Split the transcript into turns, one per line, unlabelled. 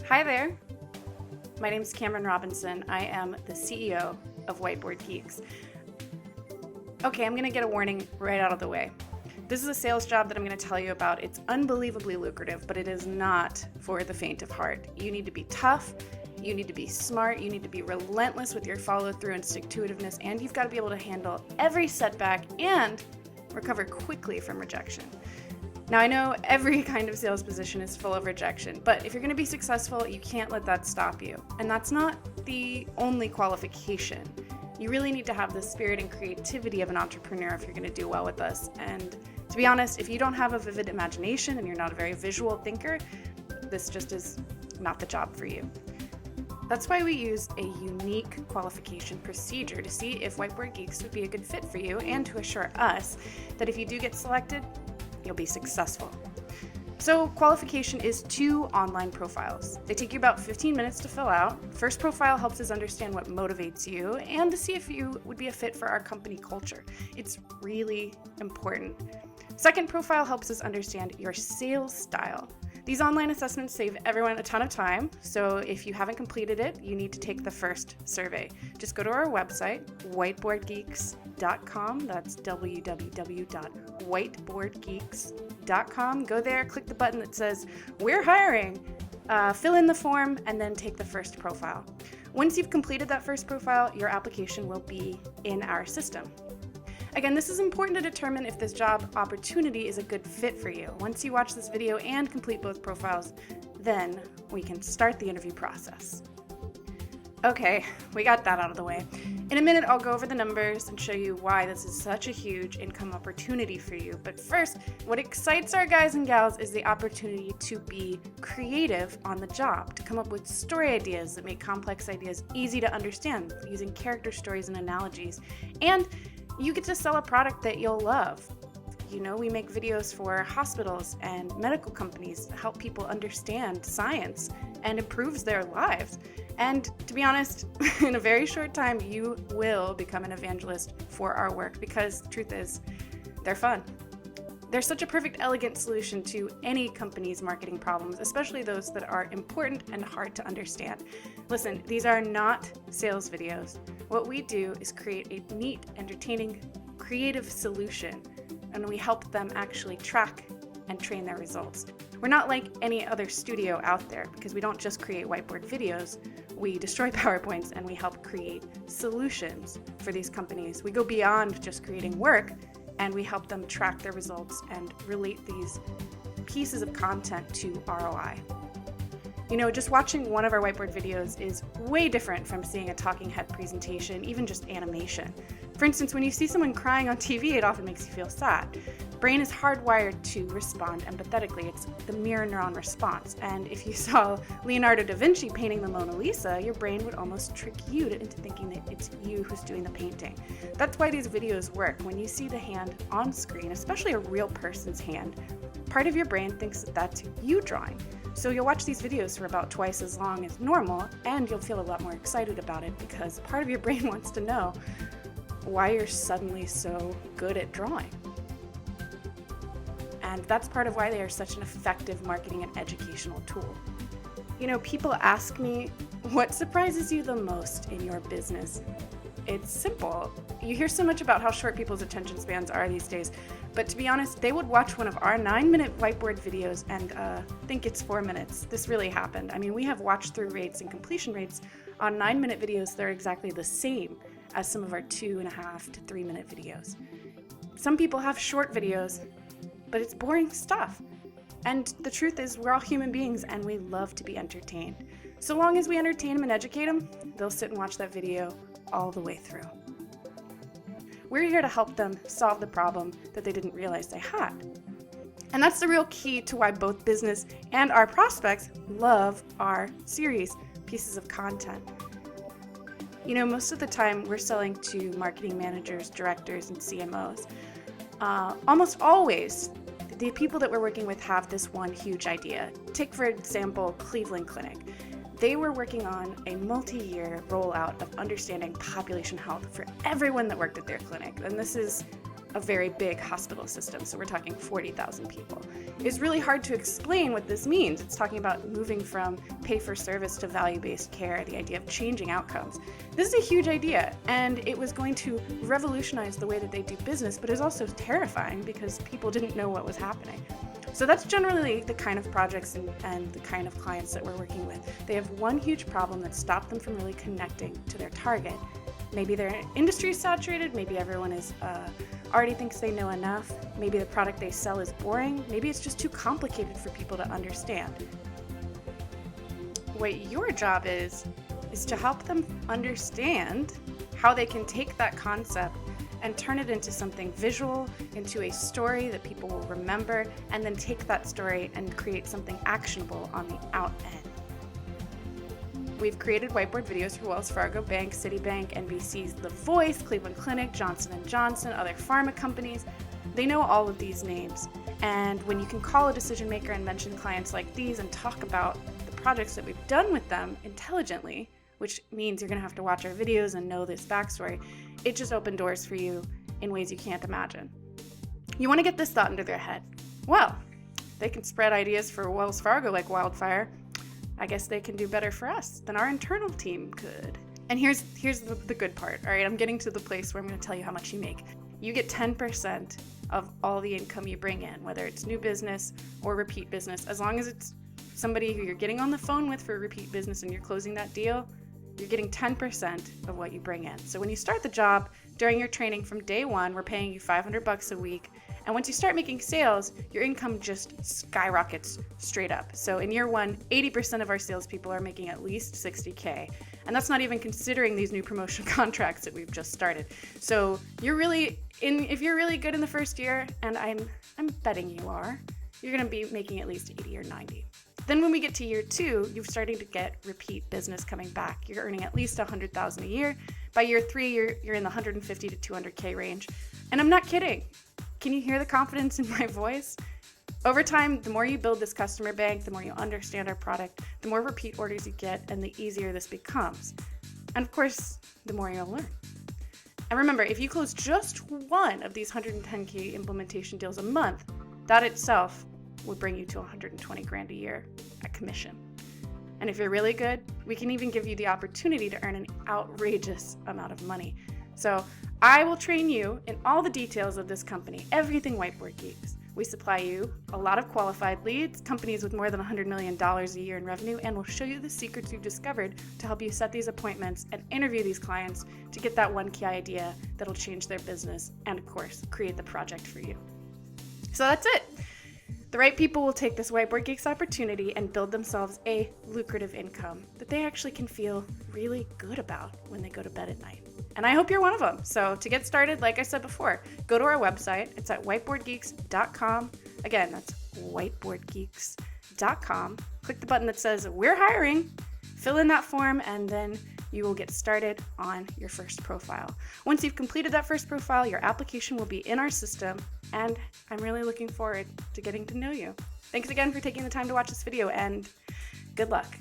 Hi there. My name is Cameron Robinson. I am the CEO of Whiteboard Geeks. Okay, I'm going to get a warning right out of the way. This is a sales job that I'm going to tell you about. It's unbelievably lucrative, but it is not for the faint of heart. You need to be tough, you need to be smart, you need to be relentless with your follow-through and stick-to-itiveness, and you've got to be able to handle every setback and recover quickly from rejection. Now, I know every kind of sales position is full of rejection, but if you're going to be successful, you can't let that stop you. And that's not the only qualification. You really need to have the spirit and creativity of an entrepreneur if you're going to do well with us. And to be honest, if you don't have a vivid imagination and you're not a very visual thinker, this just is not the job for you. That's why we use a unique qualification procedure to see if Whiteboard Geeks would be a good fit for you and to assure us that if you do get selected, you'll be successful. So qualification is 2 online profiles. They take you about 15 minutes to fill out. First profile helps us understand what motivates you and to see if you would be a fit for our company culture. It's really important. Second profile helps us understand your sales style. These online assessments save everyone a ton of time, so if you haven't completed it, you need to take the first survey. Just go to our website, whiteboardgeeks.com. That's www.whiteboardgeeks.com. Go there, click the button that says, "We're hiring." Fill in the form, and then take the first profile. Once you've completed that first profile, your application will be in our system. Again, this is important to determine if this job opportunity is a good fit for you. Once you watch this video and complete both profiles, then we can start the interview process. Okay, we got that out of the way. In a minute, I'll go over the numbers and show you why this is such a huge income opportunity for you. But first, what excites our guys and gals is the opportunity to be creative on the job, to come up with story ideas that make complex ideas easy to understand using character stories and analogies. And you get to sell a product that you'll love. You know, we make videos for hospitals and medical companies to help people understand science and improves their lives. And to be honest, in a very short time, you will become an evangelist for our work because the truth is, they're fun. They're such a perfect, elegant solution to any company's marketing problems, especially those that are important and hard to understand. Listen, these are not sales videos. What we do is create a neat, entertaining, creative solution, and we help them actually track and train their results. We're not like any other studio out there because we don't just create whiteboard videos. We destroy PowerPoints and we help create solutions for these companies. We go beyond just creating work, and we help them track their results and relate these pieces of content to ROI. You know, just watching one of our whiteboard videos is way different from seeing a talking head presentation, even just animation. For instance, when you see someone crying on TV, it often makes you feel sad. The brain is hardwired to respond empathetically. It's the mirror neuron response. And if you saw Leonardo da Vinci painting the Mona Lisa, your brain would almost trick you into thinking that it's you who's doing the painting. That's why these videos work. When you see the hand on screen, especially a real person's hand, part of your brain thinks that that's you drawing. So you'll watch these videos for about twice as long as normal, and you'll feel a lot more excited about it because part of your brain wants to know why you're suddenly so good at drawing. And that's part of why they are such an effective marketing and educational tool. You know, people ask me, what surprises you the most in your business? It's simple. You hear so much about how short people's attention spans are these days, but to be honest, they would watch one of our 9-minute whiteboard videos and think it's 4 minutes. This really happened. I mean, we have watch-through rates and completion rates on 9-minute videos that are exactly the same as some of our 2.5 to 3-minute videos. Some people have short videos, but it's boring stuff. And the truth is, we're all human beings and we love to be entertained. So long as we entertain them and educate them, they'll sit and watch that video all the way through. We're here to help them solve the problem that they didn't realize they had. And that's the real key to why both business and our prospects love our series, pieces of content. You know, most of the time we're selling to marketing managers, directors, and CMOs. Almost always, the people that we're working with have this one huge idea. Take, for example, Cleveland Clinic. They were working on a multi-year rollout of understanding population health for everyone that worked at their clinic. And this is a very big hospital system, so we're talking 40,000 people. It's really hard to explain what this means. It's talking about moving from pay-for-service to value-based care, the idea of changing outcomes. This is a huge idea, and it was going to revolutionize the way that they do business, but it's also terrifying because people didn't know what was happening. So that's generally the kind of projects and the kind of clients that we're working with. They have one huge problem that stopped them from really connecting to their target. Maybe their industry is saturated, maybe everyone is already thinks they know enough, maybe the product they sell is boring, maybe it's just too complicated for people to understand. What your job is to help them understand how they can take that concept and turn it into something visual, into a story that people will remember, and then take that story and create something actionable on the out end. We've created whiteboard videos for Wells Fargo Bank, Citibank, NBC's The Voice, Cleveland Clinic, Johnson & Johnson, other pharma companies. They know all of these names. And when you can call a decision maker and mention clients like these and talk about the projects that we've done with them intelligently, which means you're going to have to watch our videos and know this backstory, it just opened doors for you in ways you can't imagine. You want to get this thought into their head. Well, they can spread ideas for Wells Fargo like wildfire. I guess they can do better for us than our internal team could. And here's the good part, all right? I'm getting to the place where I'm going to tell you how much you make. You get 10% of all the income you bring in, whether it's new business or repeat business. As long as it's somebody who you're getting on the phone with for repeat business and you're closing that deal, you're getting 10% of what you bring in. So when you start the job, during your training from day one, we're paying you $500 a week. And once you start making sales, your income just skyrockets straight up. So in year one, 80% of our salespeople are making at least $60K. And that's not even considering these new promotion contracts that we've just started. So if you're really good in the first year, and I'm betting you are, you're gonna be making at least 80 or 90. Then when we get to year two, you're starting to get repeat business coming back. You're earning at least $100,000 a year. By year three, you're in the 150 to 200K range. And I'm not kidding. Can you hear the confidence in my voice? Over time, the more you build this customer bank, the more you understand our product, the more repeat orders you get, and the easier this becomes. And of course, the more you'll learn. And remember, if you close just one of these 110K implementation deals a month, that itself would bring you to 120 grand a year at commission. And if you're really good, we can even give you the opportunity to earn an outrageous amount of money. So I will train you in all the details of this company, everything Whiteboard Geeks. We supply you a lot of qualified leads, companies with more than $100 million a year in revenue, and we'll show you the secrets we've discovered to help you set these appointments and interview these clients to get that one key idea that'll change their business and, of course, create the project for you. So that's it. The right people will take this Whiteboard Geeks opportunity and build themselves a lucrative income that they actually can feel really good about when they go to bed at night. And I hope you're one of them. So to get started, like I said before, go to our website. It's at whiteboardgeeks.com. Again, that's whiteboardgeeks.com. Click the button that says we're hiring, fill in that form, and then you will get started on your first profile. Once you've completed that first profile, your application will be in our system, and I'm really looking forward to getting to know you. Thanks again for taking the time to watch this video, and good luck.